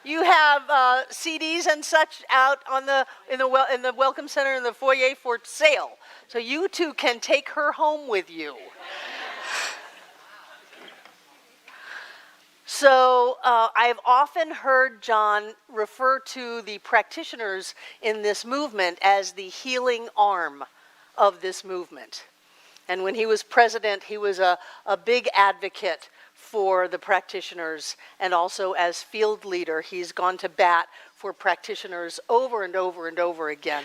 You have CDs and such out on in the Welcome Center in the foyer for sale. So you too can take her home with you. So I've often heard John refer to the practitioners in this movement as the healing arm of this movement. And when he was president, he was a big advocate for the practitioners, and also as field leader, he's gone to bat for practitioners over and over and over again,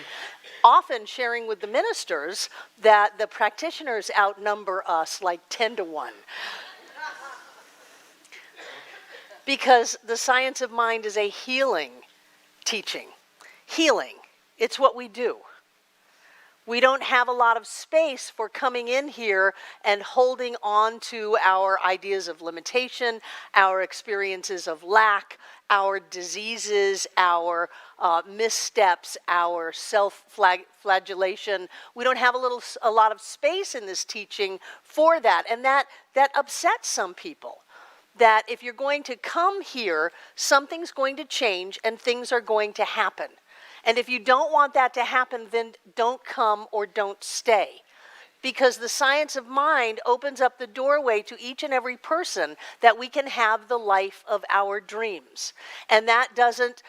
often sharing with the ministers that the practitioners outnumber us like 10 to 1. Because the science of mind is a healing teaching. Healing, it's what we do. We don't have a lot of space for coming in here and holding on to our ideas of limitation, our experiences of lack, our diseases, our missteps, our self-flagellation. We don't have a lot of space in this teaching for that, and that upsets some people. That if you're going to come here, something's going to change and things are going to happen. And if you don't want that to happen, then don't come or don't stay. Because the science of mind opens up the doorway to each and every person that we can have the life of our dreams. And that doesn't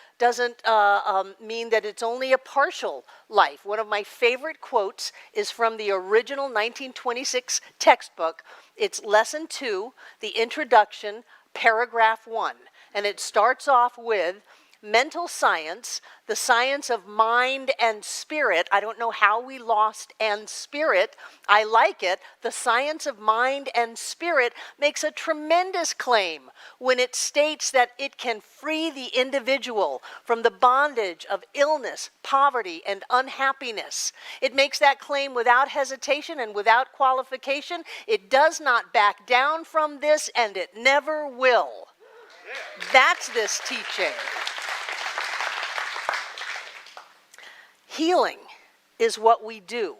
mean that it's only a partial life. One of my favorite quotes is from the original 1926 textbook. It's lesson 2, the introduction, paragraph 1. And it starts off with, mental science, the science of mind and spirit. I don't know how we lost and spirit. I like it. The science of mind and spirit makes a tremendous claim when it states that it can free the individual from the bondage of illness, poverty, and unhappiness. It makes that claim without hesitation and without qualification. It does not back down from this, and it never will. That's this teaching. Healing is what we do.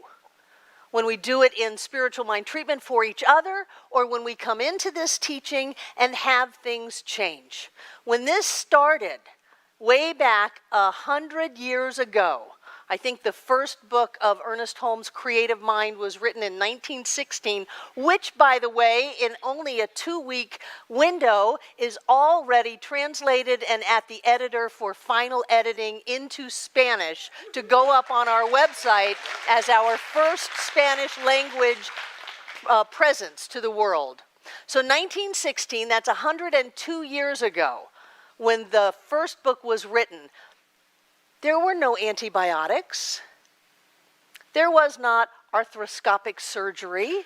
When we do it in spiritual mind treatment for each other, or when we come into this teaching and have things change. When this started way back 100 years ago, I think the first book of Ernest Holmes' Creative Mind was written in 1916, which, by the way, in only a 2-week window, is already translated and at the editor for final editing into Spanish to go up on our website as our first Spanish language presence to the world. So 1916, that's 102 years ago, when the first book was written. There were no antibiotics. There was not arthroscopic surgery.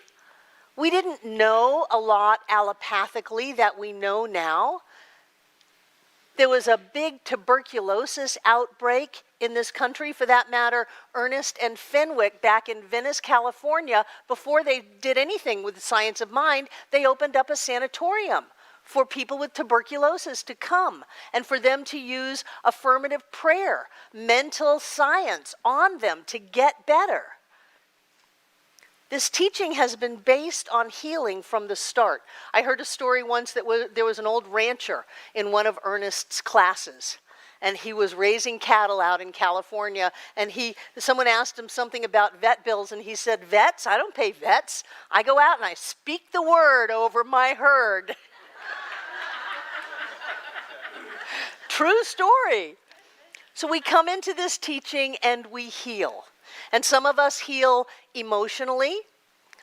We didn't know a lot allopathically that we know now. There was a big tuberculosis outbreak in this country. For that matter, Ernest and Fenwick back in Venice, California, before they did anything with the science of mind, they opened up a sanatorium for people with tuberculosis to come and for them to use affirmative prayer, mental science on them to get better. This teaching has been based on healing from the start. I heard a story once that there was an old rancher in one of Ernest's classes, and he was raising cattle out in California, and someone asked him something about vet bills, and he said, "Vets? I don't pay vets. I go out and I speak the word over my herd." True story. So we come into this teaching and we heal. And some of us heal emotionally.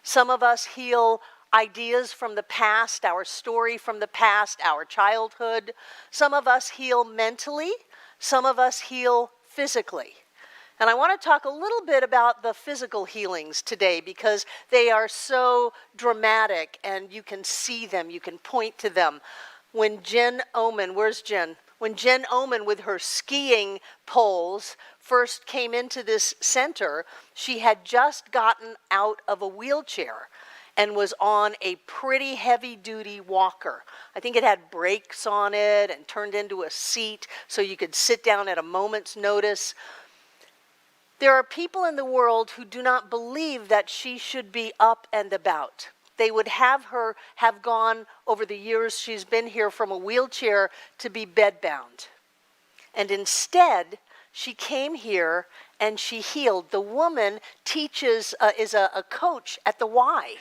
Some of us heal ideas from the past, our story from the past, our childhood. Some of us heal mentally. Some of us heal physically. And I want to talk a little bit about the physical healings today because they are so dramatic and you can see them, you can point to them. When Jen Oman, where's Jen? When Jen Oman with her skiing poles first came into this center, she had just gotten out of a wheelchair and was on a pretty heavy-duty walker. I think it had brakes on it and turned into a seat so you could sit down at a moment's notice. There are people in the world who do not believe that she should be up and about. They would have her have gone over the years she's been here from a wheelchair to be bedbound. And instead, she came here and she healed. The woman teaches, is a coach at the Y.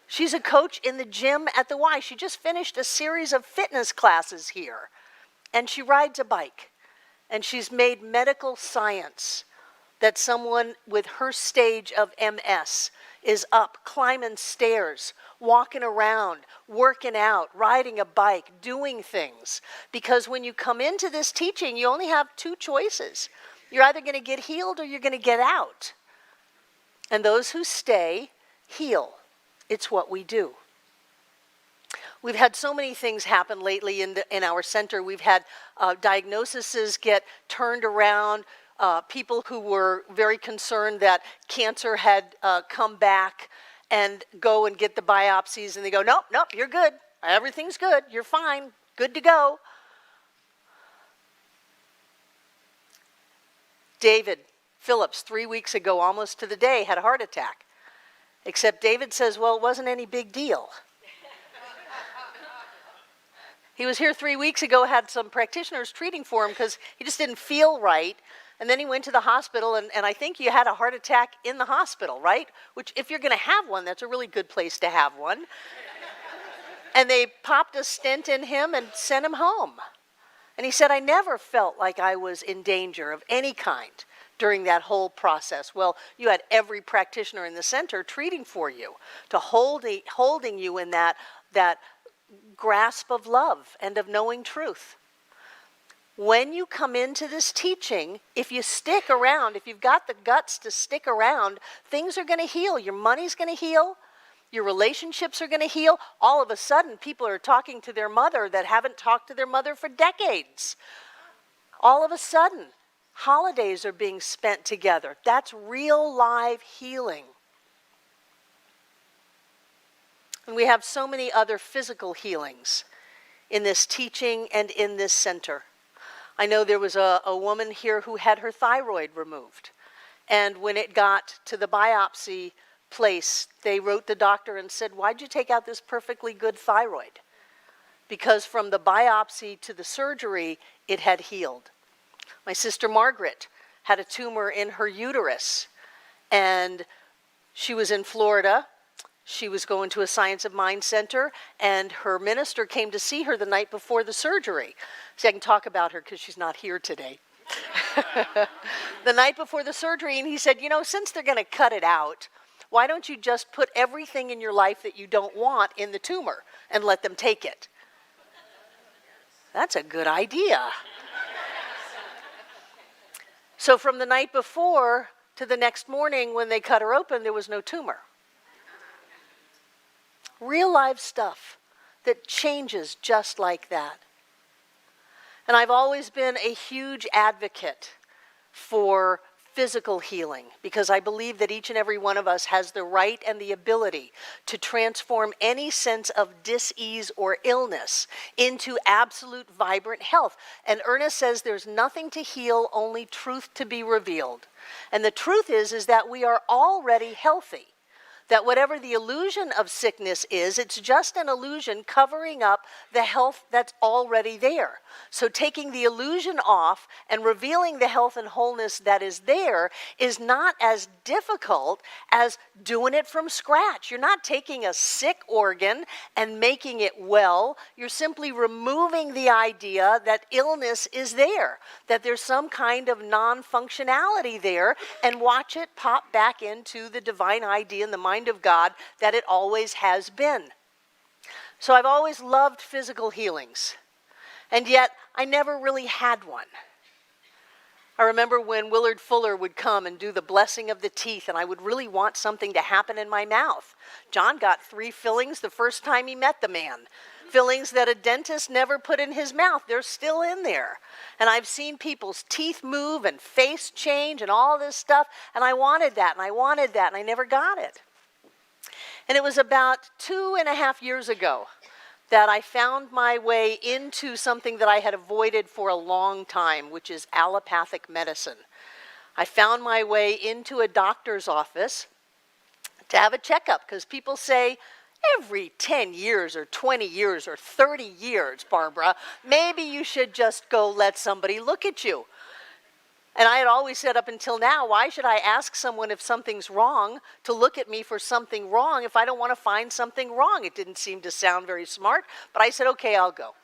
She's a coach in the gym at the Y. She just finished a series of fitness classes here. And she rides a bike. And she's made medical science that someone with her stage of MS is up, climbing stairs, walking around, working out, riding a bike, doing things. Because when you come into this teaching, you only have two choices. You're either going to get healed or you're going to get out. And those who stay, heal. It's what we do. We've had so many things happen lately in our center. We've had diagnoses get turned around. People who were very concerned that cancer had come back and go and get the biopsies, and they go, nope, you're good. Everything's good. You're fine. Good to go. David Phillips, 3 weeks ago, almost to the day, had a heart attack. Except David says, well, it wasn't any big deal. He was here 3 weeks ago, had some practitioners treating for him because he just didn't feel right. And then he went to the hospital, and I think you had a heart attack in the hospital, right? Which, if you're going to have one, that's a really good place to have one. And they popped a stent in him and sent him home. And he said, I never felt like I was in danger of any kind during that whole process. Well, you had every practitioner in the center treating for you, to holding you in that grasp of love and of knowing truth. When you come into this teaching, if you stick around, if you've got the guts to stick around, things are going to heal. Your money's going to heal. Your relationships are going to heal. All of a sudden, people are talking to their mother that haven't talked to their mother for decades. All of a sudden, holidays are being spent together. That's real live healing. And we have so many other physical healings in this teaching and in this center. I know there was a woman here who had her thyroid removed. And when it got to the biopsy place, they wrote the doctor and said, why'd you take out this perfectly good thyroid? Because from the biopsy to the surgery, it had healed. My sister Margaret had a tumor in her uterus, and she was in Florida. She was going to a Science of Mind center, and her minister came to see her the night before the surgery. See, I can talk about her because she's not here today. The night before the surgery, and he said, since they're going to cut it out, why don't you just put everything in your life that you don't want in the tumor and let them take it? That's a good idea. So from the night before to the next morning when they cut her open, there was no tumor. Real live stuff that changes just like that. And I've always been a huge advocate for physical healing because I believe that each and every one of us has the right and the ability to transform any sense of dis-ease or illness into absolute vibrant health. And Ernest says there's nothing to heal, only truth to be revealed. And the truth is that we are already healthy. That whatever the illusion of sickness is, it's just an illusion covering up the health that's already there. So taking the illusion off and revealing the health and wholeness that is there is not as difficult as doing it from scratch. You're not taking a sick organ and making it well. You're simply removing the idea that illness is there, that there's some kind of non-functionality there, and watch it pop back into the divine idea in the mind of God that it always has been. So I've always loved physical healings, and yet I never really had one. I remember when Willard Fuller would come and do the blessing of the teeth, and I would really want something to happen in my mouth. John got 3 fillings the first time he met the man. Fillings that a dentist never put in his mouth. They're still in there. And I've seen people's teeth move and face change and all this stuff, and I wanted that, and I wanted that, and I never got it. And it was about 2.5 years ago that I found my way into something that I had avoided for a long time, which is allopathic medicine. I found my way into a doctor's office to have a checkup because people say Every 10 years or 20 years or 30 years, Barbara, maybe you should just go let somebody look at you. And I had always said up until now, why should I ask someone if something's wrong to look at me for something wrong if I don't want to find something wrong? It didn't seem to sound very smart, but I said, okay, I'll go.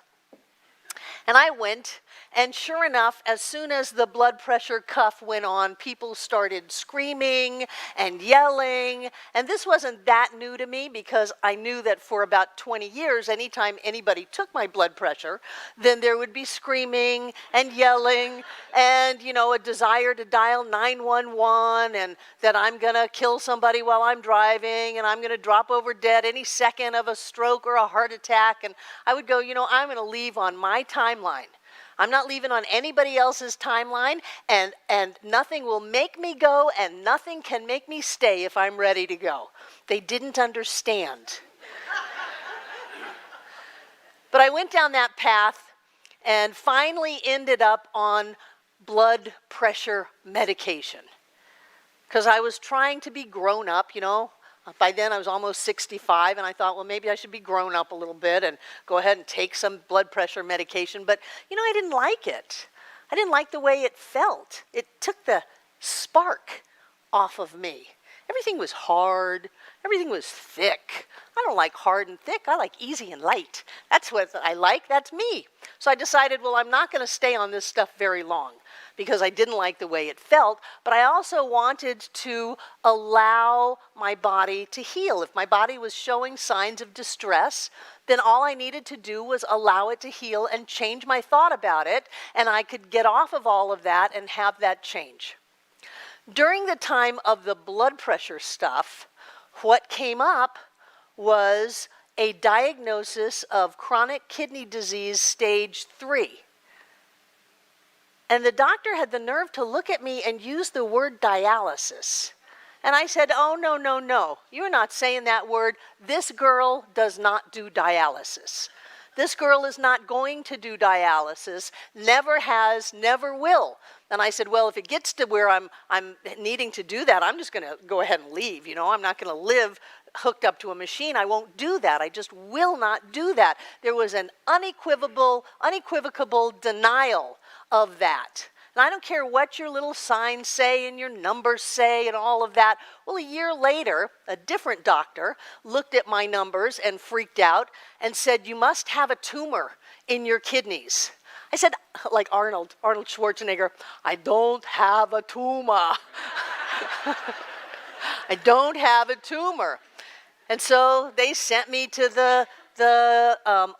And I went, and sure enough, as soon as the blood pressure cuff went on, people started screaming and yelling. And this wasn't that new to me because I knew that for about 20 years, anytime anybody took my blood pressure, then there would be screaming and yelling and, you know, a desire to dial 911 and that I'm going to kill somebody while I'm driving and I'm going to drop over dead any second of a stroke or a heart attack. And I would go, you know, I'm going to leave on my timeline. I'm not leaving on anybody else's timeline, and nothing will make me go, and nothing can make me stay if I'm ready to go. They didn't understand. But I went down that path and finally ended up on blood pressure medication because I was trying to be grown up, you know. By then I was almost 65, and I thought, well, maybe I should be grown up a little bit and go ahead and take some blood pressure medication. But, you know, I didn't like it. I didn't like the way it felt. It took the spark off of me. Everything was hard. Everything was thick. I don't like hard and thick. I like easy and light. That's what I like. That's me. So I decided, well, I'm not going to stay on this stuff very long because I didn't like the way it felt, but I also wanted to allow my body to heal. If my body was showing signs of distress, then all I needed to do was allow it to heal and change my thought about it, and I could get off of all of that and have that change. During the time of the blood pressure stuff, what came up was a diagnosis of chronic kidney disease stage 3. And the doctor had the nerve to look at me and use the word dialysis. And I said, oh, no, no, no. You're not saying that word. This girl does not do dialysis. This girl is not going to do dialysis, never has, never will. And I said, well, if it gets to where I'm needing to do that, I'm just going to go ahead and leave. You know, I'm not going to live hooked up to a machine. I won't do that. I just will not do that. There was an unequivocal denial of that. And I don't care what your little signs say and your numbers say and all of that. Well, a year later, a different doctor looked at my numbers and freaked out and said, you must have a tumor in your kidneys. I said, like Arnold Schwarzenegger, I don't have a tumor. I don't have a tumor. And so they sent me to the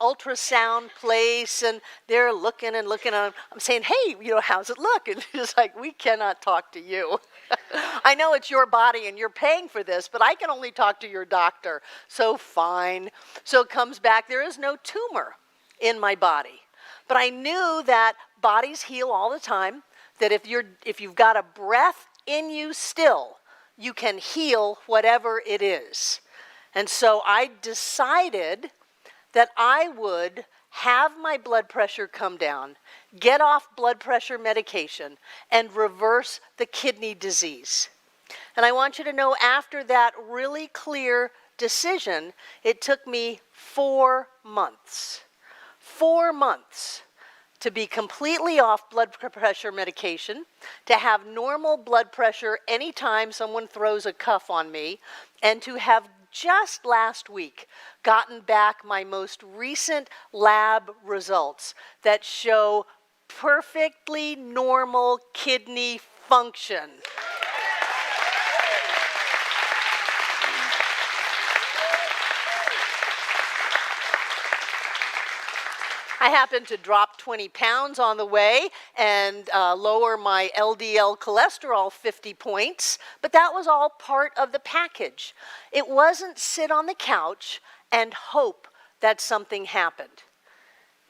ultrasound place, and they're looking and looking. And I'm saying, hey, you know, how's it look? And it's like, we cannot talk to you. I know it's your body and you're paying for this, but I can only talk to your doctor. So fine. So it comes back, there is no tumor in my body. But I knew that bodies heal all the time, that if you've got a breath in you still, you can heal whatever it is. And so I decided that I would have my blood pressure come down, get off blood pressure medication, and reverse the kidney disease. And I want you to know, after that really clear decision, it took me 4 months. 4 months to be completely off blood pressure medication, to have normal blood pressure anytime someone throws a cuff on me, and to have just last week gotten back my most recent lab results that show perfectly normal kidney function. I happened to drop 20 pounds on the way and lower my LDL cholesterol 50 points, but that was all part of the package. It wasn't sit on the couch and hope that something happened.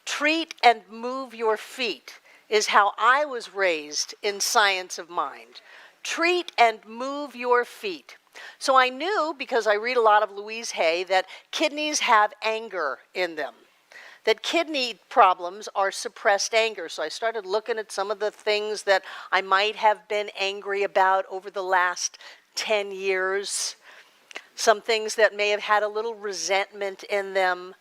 Treat and move your feet is how I was raised in Science of Mind. Treat and move your feet. So I knew, because I read a lot of Louise Hay, that kidneys have anger in them. That kidney problems are suppressed anger. So I started looking at some of the things that I might have been angry about over the last 10 years. some things that may have had a little resentment in them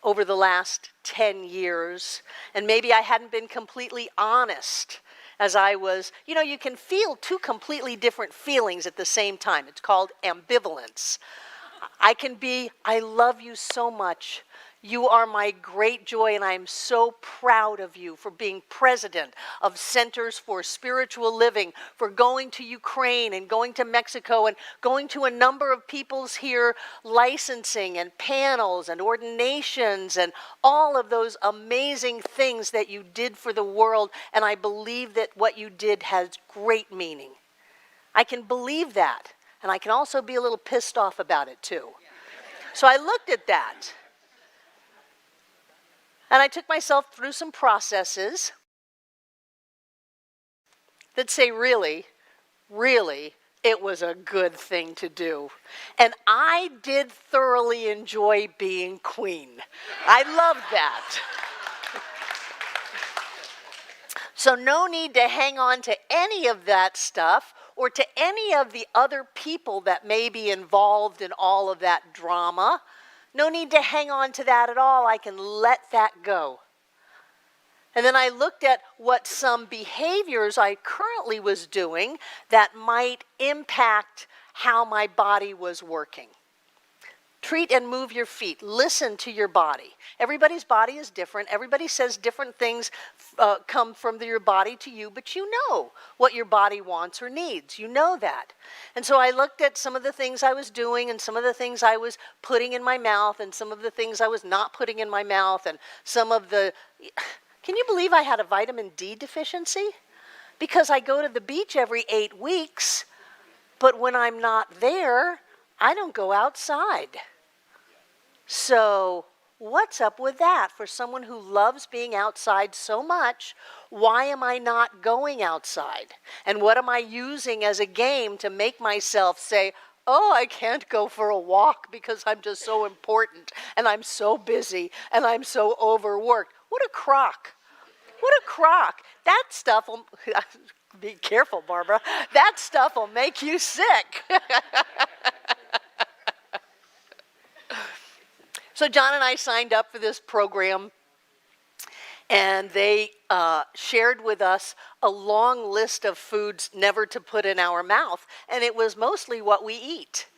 over the last 10 years. And maybe I hadn't been completely honest as I was, you can feel two completely different feelings at the same time. It's called ambivalence. I can be, I love you so much. You are my great joy, and I am so proud of you for being president of Centers for Spiritual Living, for going to Ukraine and going to Mexico and going to a number of people's here licensing and panels and ordinations and all of those amazing things that you did for the world. And I believe that what you did has great meaning. I can believe that. And I can also be a little pissed off about it too. So I looked at that. And I took myself through some processes that say, really, it was a good thing to do. And I did thoroughly enjoy being queen. I loved that. So no need to hang on to any of that stuff or to any of the other people that may be involved in all of that drama. No need to hang on to that at all. I can let that go. And then I looked at what some behaviors I currently was doing that might impact how my body was working. Treat and move your feet. Listen to your body. Everybody's body is different. Everybody says different things come from your body to you, but you know what your body wants or needs. You know that. And so I looked at some of the things I was doing and some of the things I was putting in my mouth and some of the things I was not putting in my mouth and some of the... Can you believe I had a vitamin D deficiency? Because I go to the beach every 8 weeks, but when I'm not there, I don't go outside. So what's up with that? For someone who loves being outside so much, why am I not going outside? And what am I using as a game to make myself say, oh, I can't go for a walk because I'm just so important and I'm so busy and I'm so overworked? What a crock. What a crock. That stuff will, be careful, Barbara, that stuff will make you sick. So John and I signed up for this program, and they shared with us a long list of foods never to put in our mouth, and it was mostly what we eat.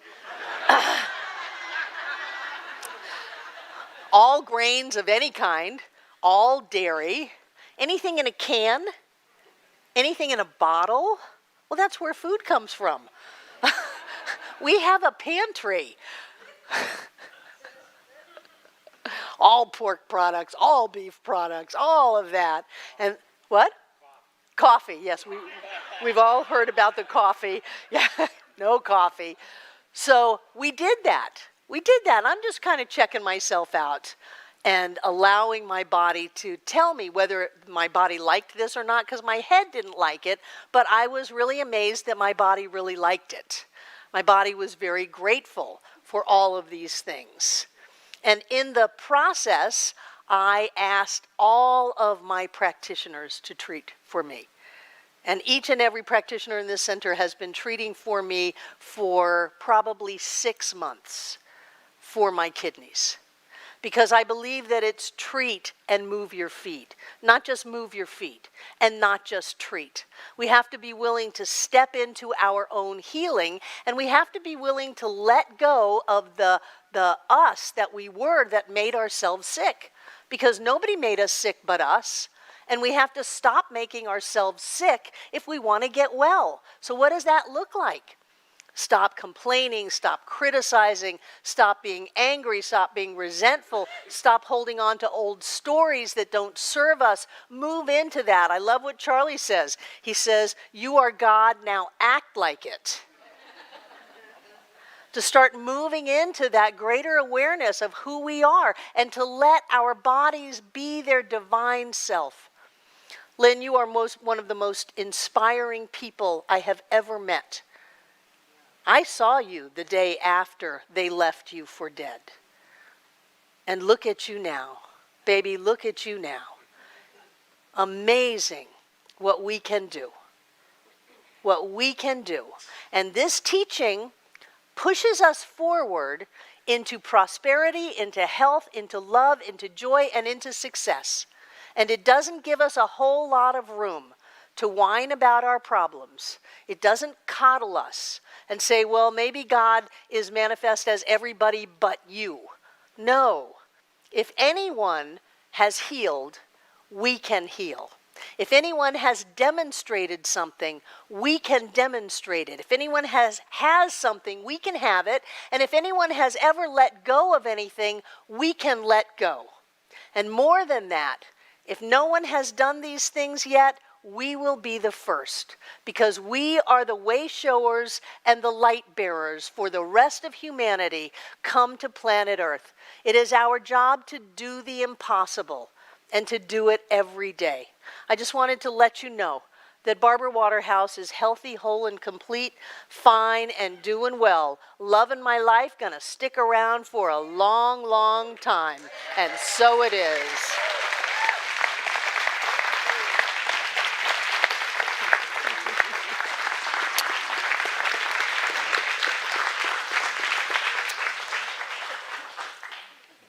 All grains of any kind, all dairy, anything in a can, anything in a bottle. Well, that's where food comes from. We have a pantry. All pork products, all beef products, all of that. And what? Coffee, yes. We've all heard about the coffee. Yeah, no coffee. So we did that. I'm just kind of checking myself out and allowing my body to tell me whether my body liked this or not, because my head didn't like it, but I was really amazed that my body really liked it. My body was very grateful for all of these things. And in the process, I asked all of my practitioners to treat for me. And each and every practitioner in this center has been treating for me for probably 6 months for my kidneys. Because I believe that it's treat and move your feet. Not just move your feet and not just treat. We have to be willing to step into our own healing, and we have to be willing to let go of the us that we were that made ourselves sick. Because nobody made us sick but us. And we have to stop making ourselves sick if we want to get well. So what does that look like? Stop complaining, stop criticizing, stop being angry, stop being resentful, stop holding on to old stories that don't serve us. Move into that. I love what Charlie says. He says, you are God, now act like it. To start moving into that greater awareness of who we are and to let our bodies be their divine self. Lynn, you are one of the most inspiring people I have ever met. I saw you the day after they left you for dead. And look at you now. Baby, look at you now. Amazing what we can do. What we can do. And this teaching pushes us forward into prosperity, into health, into love, into joy, and into success. And it doesn't give us a whole lot of room to whine about our problems. It doesn't coddle us and say, well, maybe God is manifest as everybody but you. No. If anyone has healed, we can heal. If anyone has demonstrated something, we can demonstrate it. If anyone has something, we can have it. And if anyone has ever let go of anything, we can let go. And more than that, if no one has done these things yet, we will be the first, because we are the way showers and the light bearers for the rest of humanity come to planet Earth. It is our job to do the impossible and to do it every day. I just wanted to let you know that Barbara Waterhouse is healthy, whole, and complete, fine, and doing well. Loving my life, gonna stick around for a long, long time. And so it is.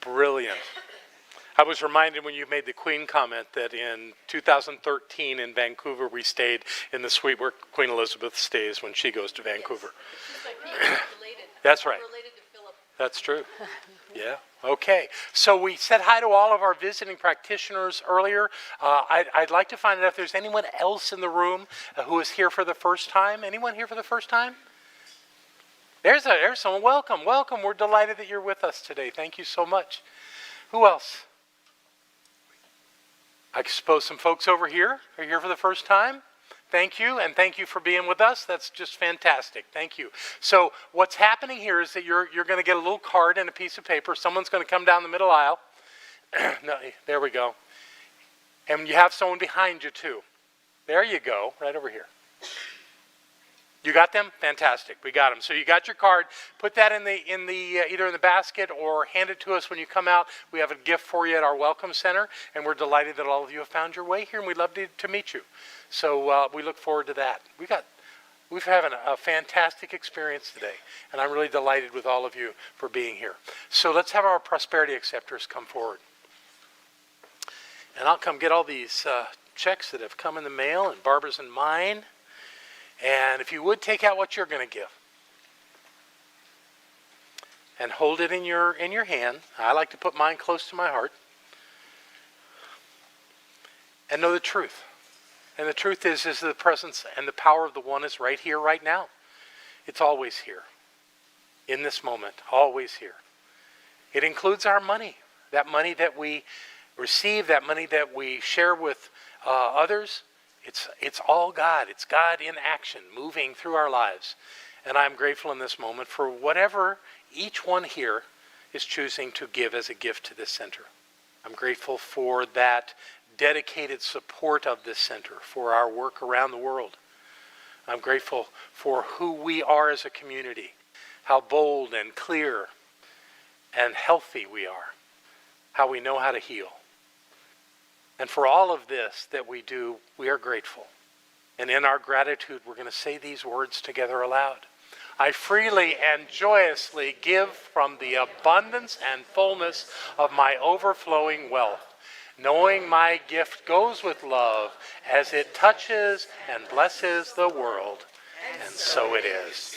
Brilliant. I was reminded when you made the Queen comment that in 2013 in Vancouver, we stayed in the suite where Queen Elizabeth stays when she goes to Vancouver. That's right. That's true. Yeah. Okay. So we said hi to all of our visiting practitioners earlier. I'd like to find out if there's anyone else in the room who is here for the first time. Anyone here for the first time? There's someone. Welcome, welcome. We're delighted that you're with us today. Thank you so much. Who else? I suppose some folks over here are here for the first time. Thank you, and thank you for being with us. That's just fantastic. Thank you. So what's happening here is that you're going to get a little card and a piece of paper. Someone's going to come down the middle aisle. No, there we go. And you have someone behind you too. There you go, right over here. You got them? Fantastic. We got them. So you got your card. Put that in the either in the basket or hand it to us when you come out. We have a gift for you at our Welcome Center, and we're delighted that all of you have found your way here, and we'd love to meet you. So we look forward to that. We've having a fantastic experience today, and I'm really delighted with all of you for being here. So let's have our prosperity acceptors come forward, and I'll come get all these checks that have come in the mail, and Barbara's and mine. And if you would, take out what you're going to give. And hold it in your hand. I like to put mine close to my heart. And know the truth. And the truth is the presence and the power of the one is right here, right now. It's always here. In this moment, always here. It includes our money. That money that we receive, that money that we share with others. It's all God. It's God in action, moving through our lives. And I'm grateful in this moment for whatever each one here is choosing to give as a gift to this center. I'm grateful for that dedicated support of this center, for our work around the world. I'm grateful for who we are as a community, how bold and clear and healthy we are, how we know how to heal. And for all of this that we do, we are grateful. And in our gratitude, we're going to say these words together aloud. I freely and joyously give from the abundance and fullness of my overflowing wealth, knowing my gift goes with love as it touches and blesses the world. And so it is.